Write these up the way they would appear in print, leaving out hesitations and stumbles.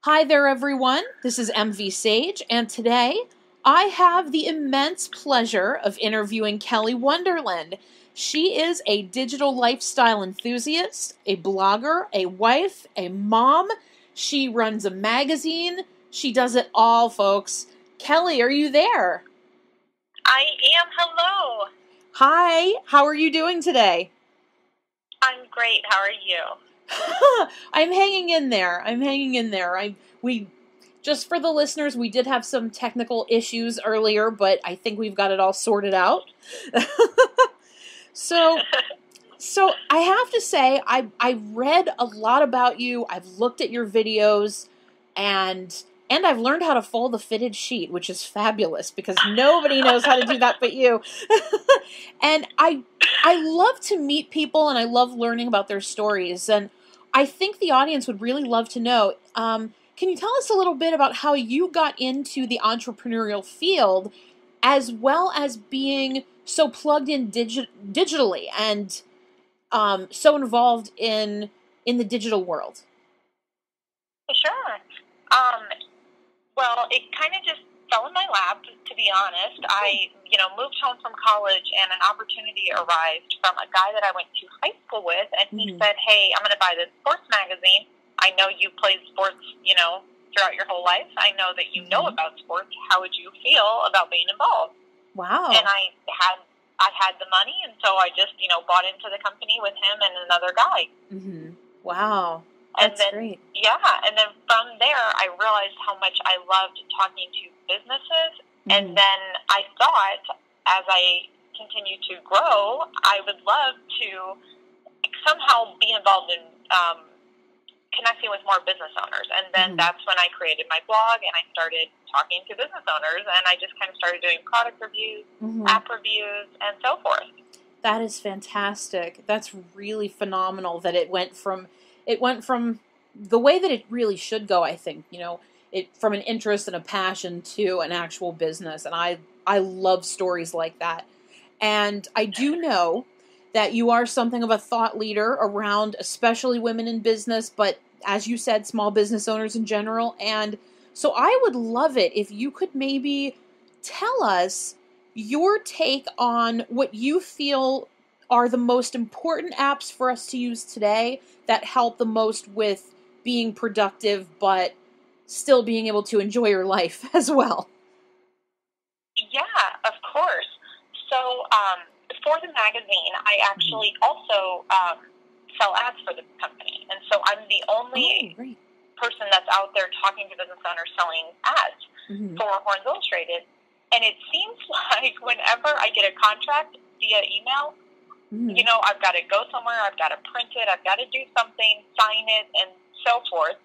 Hi there, everyone. This is MV Sage, and today I have the immense pleasure of interviewing Kelly Wonderlin. She is a digital lifestyle enthusiast, a blogger, a wife, a mom. She runs a magazine. She does it all, folks. Kelly, are you there? I am. Hello. Hi, how are you doing today? I'm great. How are you? I'm hanging in there. We just for the listeners, we did have some technical issues earlier, but I think we've got it all sorted out. so so I have to say I read a lot about you. I've looked at your videos and I've learned how to fold a fitted sheet, which is fabulous because nobody knows how to do that but you. And I love to meet people and I love learning about their stories. And I think the audience would really love to know. Can you tell us a little bit about how you got into the entrepreneurial field, as well as being so plugged in digitally and so involved in the digital world? Sure. Um, well, it kind of just fell in my lap, to be honest. I, moved home from college and an opportunity arrived from a guy that I went to high school with, and he said, "Hey, I'm going to buy this sports magazine. I know you played sports, throughout your whole life. I know that you know about sports. How would you feel about being involved?" Wow. And I had the money, and so I just, bought into the company with him and another guy. Wow. And That's then, great. yeah, and then from there, I realized how much I loved talking to businesses. And then I thought, as I continue to grow, I would love to somehow be involved in connecting with more business owners. And then that's when I created my blog, and I started talking to business owners, and I just kind of started doing product reviews, app reviews, and so forth. That is fantastic. That's really phenomenal that it went from the way that it really should go, I think, it from an interest and a passion to an actual business. And I love stories like that. And I do know that you are something of a thought leader around especially women in business, but as you said, small business owners in general. And so I would love it if you could maybe tell us your take on what you feel are the most important apps for us to use today that help the most with being productive, but still being able to enjoy your life as well. Yeah, of course. So for the magazine, I actually also sell ads for the company. And so I'm the only person that's out there talking to business owners selling ads for Horns Illustrated. And it seems like whenever I get a contract via email, I've got to go somewhere, I've got to print it, I've got to do something, sign it, and so forth.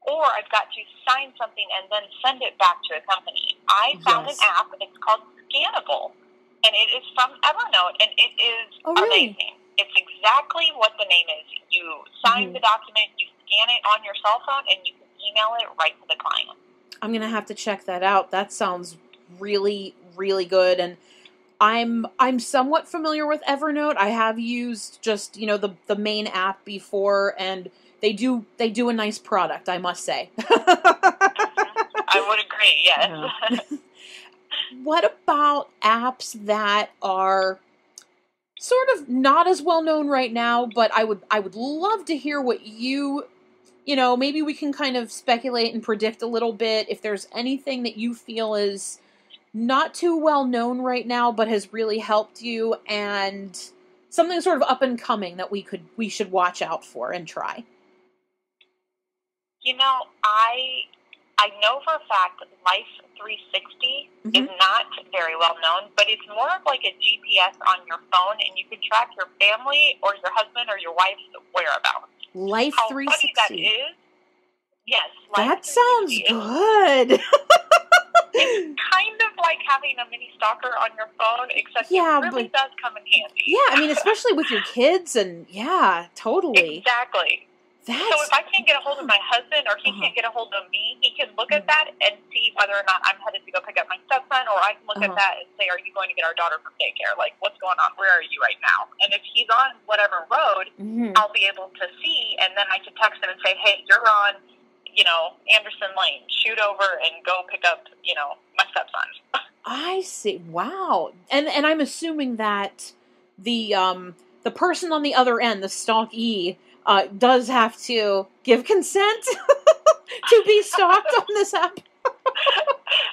Or I've got to sign something and then send it back to a company. I found an app, it's called Scannable, and it is from Evernote, and it is amazing. It's exactly what the name is. You sign the document, you scan it on your cell phone, and you can email it right to the client. I'm going to have to check that out. That sounds really, really good. And I'm somewhat familiar with Evernote. I have used just, the main app before, and they do a nice product, I must say. I would agree, yes. Yeah. What about apps that are sort of not as well known right now, but I would love to hear what maybe we can kind of speculate and predict a little bit if there's anything that you feel is not too well known right now, but has really helped you, and something sort of up and coming that we should watch out for and try. I know for a fact that Life 360 is not very well known, but it's more of like a GPS on your phone, and you can track your family or your husband or your wife's whereabouts. Life How 360. funny that is. Yes. That sounds good. It's kind of like having a mini stalker on your phone, except it really does come in handy. Yeah, I mean, especially with your kids, and yeah, totally. Exactly. So if I can't get a hold of my husband or he can't get a hold of me, he can look at that and see whether or not I'm headed to go pick up my stepson, or I can look at that and say, "Are you going to get our daughter from daycare? Like, what's going on? Where are you right now?" And if he's on whatever road, I'll be able to see, and then I can text him and say, "Hey, you're on, Anderson Lane, shoot over and go pick up, my stepson. I see. Wow. And I'm assuming that the person on the other end, the stalkee, does have to give consent to be stalked on this app.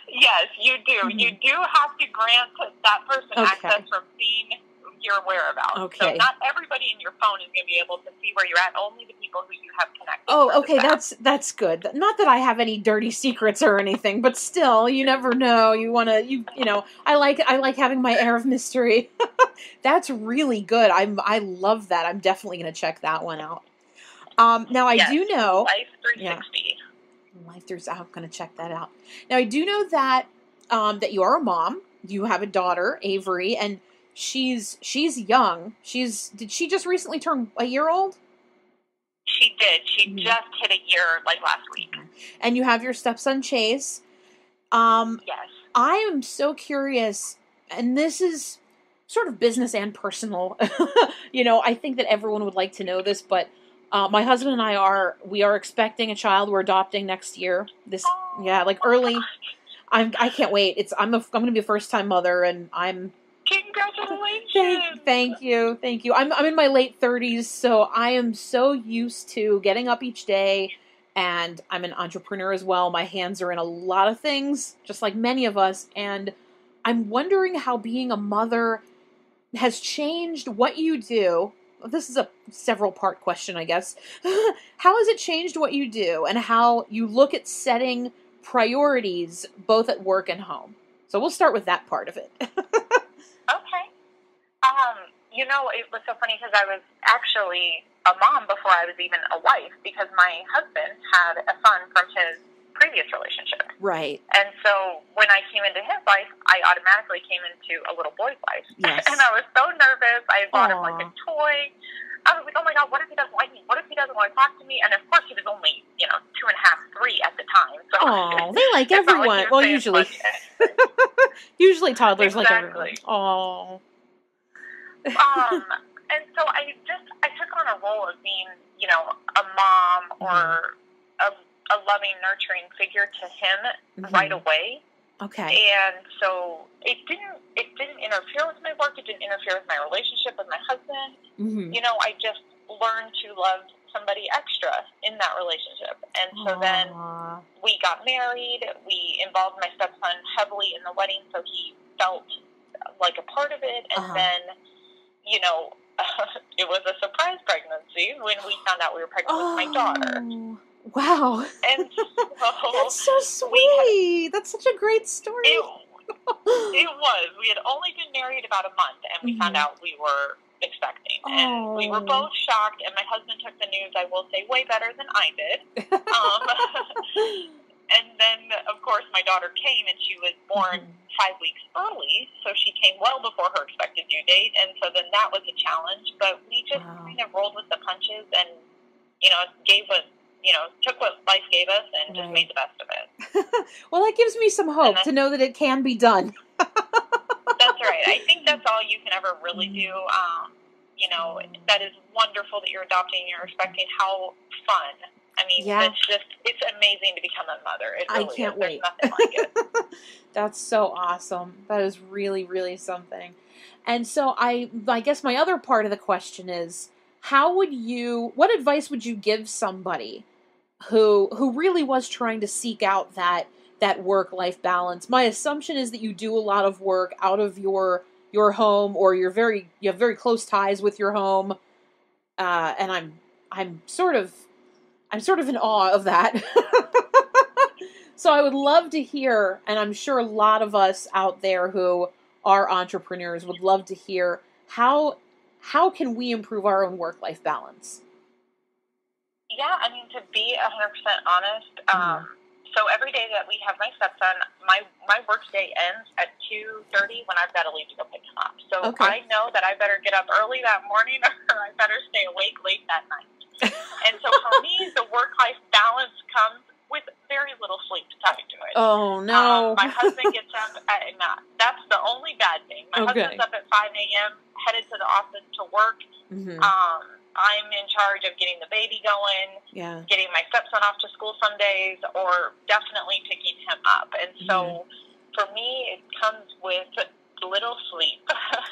Yes, you do. You do have to grant that person access from seeing your whereabouts. Okay. So not everybody in your phone is going to be able to see where you're at. Only the people who you have connected. Oh, okay. That's good. Not that I have any dirty secrets or anything, but still, you never know. You want to, I like having my air of mystery. That's really good. I love that. I'm definitely going to check that one out. Now I do know Life 360. Yeah. Life 360. I'm going to check that out. Now I do know that that you are a mom. You have a daughter, Avery, and she's young. Did she just recently turn a year old? She did. She just hit a year last week. And you have your stepson Chase. Yes. I am so curious, and this is sort of business and personal. I think that everyone would like to know this, but my husband and I are expecting a child. We're adopting next year. Early. I can't wait. I'm going to be a first time mother, and I'm. Congratulations! Thank you. I'm in my late 30s, so I am so used to getting up each day, and I'm an entrepreneur as well. My hands are in a lot of things, just like many of us, and I'm wondering how being a mother has changed what you do. This is a several-part question, I guess. How has it changed what you do, and how you look at setting priorities both at work and home? So we'll start with that part of it. Okay. It was so funny because I was actually a mom before I was even a wife because my husband had a son from his previous relationship. Right. And so when I came into his life, I automatically came into a little boy's life. Yes. And I was so nervous. I bought him a toy. I was like, oh my God, what if he doesn't like me? What if he doesn't want to talk to me? And of course he was only, 2.5, 3 at the time. So they like everyone. Well, usually. Usually toddlers like everyone. Oh. And so I took on a role of being, a mom or a loving, nurturing figure to him right away. Okay. And so it didn't interfere with my work. It didn't interfere with my relationship with my husband. I just learned to love somebody extra in that relationship. And so then we got married. We involved my stepson heavily in the wedding, so he felt like a part of it. And then, it was a surprise pregnancy when we found out we were pregnant with my daughter. Wow. And so that's so sweet. That's such a great story. It was. We had only been married about a month, and we found out we were expecting. And we were both shocked, and my husband took the news, I will say, way better than I did. And then, of course, my daughter came, and she was born 5 weeks early, so she came well before her expected due date, and so then that was a challenge. But we just kind of rolled with the punches and, took what life gave us and just made the best of it. Well, that gives me some hope to know that it can be done. That's right. I think that's all you can ever really do. That is wonderful that you're adopting and you're expecting. How fun. I mean, it's amazing to become a mother. It really I can't wait. There's nothing like it. That's so awesome. That is really, really something. And so I guess my other part of the question is, what advice would you give somebody who really was trying to seek out that work-life balance? My assumption is that you do a lot of work out of your home, or you have very close ties with your home. And I'm sort of in awe of that. So I would love to hear, and I'm sure a lot of us out there who are entrepreneurs would love to hear, how can we improve our own work-life balance? Yeah, I mean, to be 100% honest, so every day that we have my stepson, my work day ends at 2:30 when I've got to leave to go pick him up. So I know that I better get up early that morning, or I better stay awake late that night. And so for me, the work-life balance comes with very little sleep tied to it. Oh, no. My husband gets up at, that's the only bad thing. My husband's up at 5 a.m., headed to the office to work. I'm in charge of getting the baby going, getting my stepson off to school some days, or definitely picking him up. And so for me, it comes with little sleep.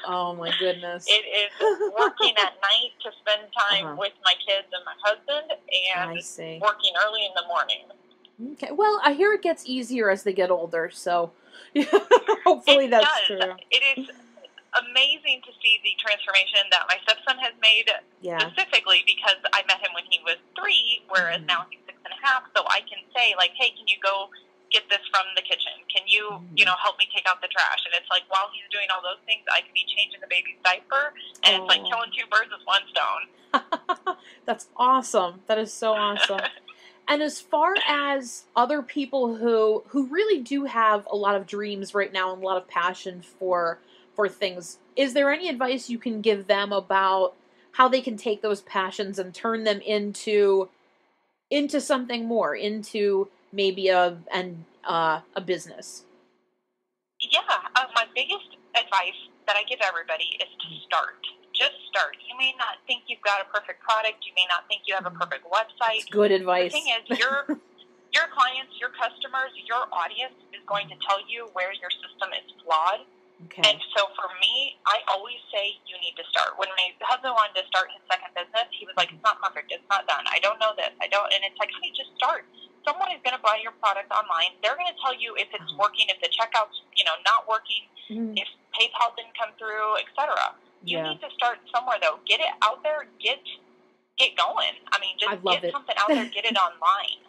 Oh, my goodness. It is working at night to spend time with my kids and my husband, and working early in the morning. Okay. Well, I hear it gets easier as they get older, so hopefully that's true. It is amazing to see the transformation that my stepson has made, specifically because I met him when he was 3, whereas now he's 6.5. So I can say, like, hey, can you go get this from the kitchen? Can you, help me take out the trash? And it's like, while he's doing all those things, I can be changing the baby's diaper, and it's like killing 2 birds with 1 stone. That's awesome. That is so awesome. And as far as other people who really do have a lot of dreams right now and a lot of passion for things, is there any advice you can give them about how they can take those passions and turn them into something more, into maybe a business? Yeah, my biggest advice that I give everybody is to start. Just start. You may not think you've got a perfect product. You may not think you have a perfect website. That's good advice. The thing is, your clients, your customers, your audience is going to tell you where your system is flawed. Okay. And so for me, I always say you need to start. When my husband wanted to start his second business, he was like, it's not perfect. It's not done. I don't know this. And it's like, honey, just start. Someone is going to buy your product online. They're going to tell you if it's working, if the checkout's, not working, if PayPal didn't come through, etc. You need to start somewhere, though. Get it out there. Get going. I mean, just get something out there. Get it online.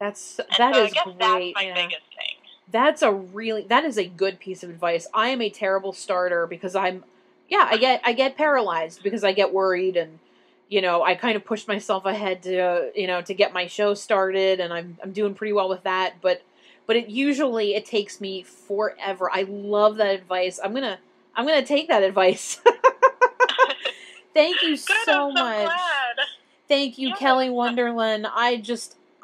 That so is I guess great. That's my biggest thing. That is a good piece of advice. I am a terrible starter because I get paralyzed because I get worried, and I kind of push myself ahead to get my show started, and I'm doing pretty well with that, but it takes me forever. I love that advice. I'm going to take that advice. Thank you so much. Glad. Thank you, Kelly Wonderlin.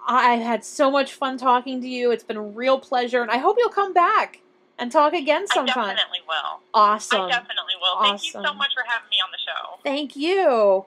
I had so much fun talking to you. It's been a real pleasure, and I hope you'll come back and talk again sometime. I definitely will. Awesome. I definitely will. Thank you so much for having me on the show. Thank you.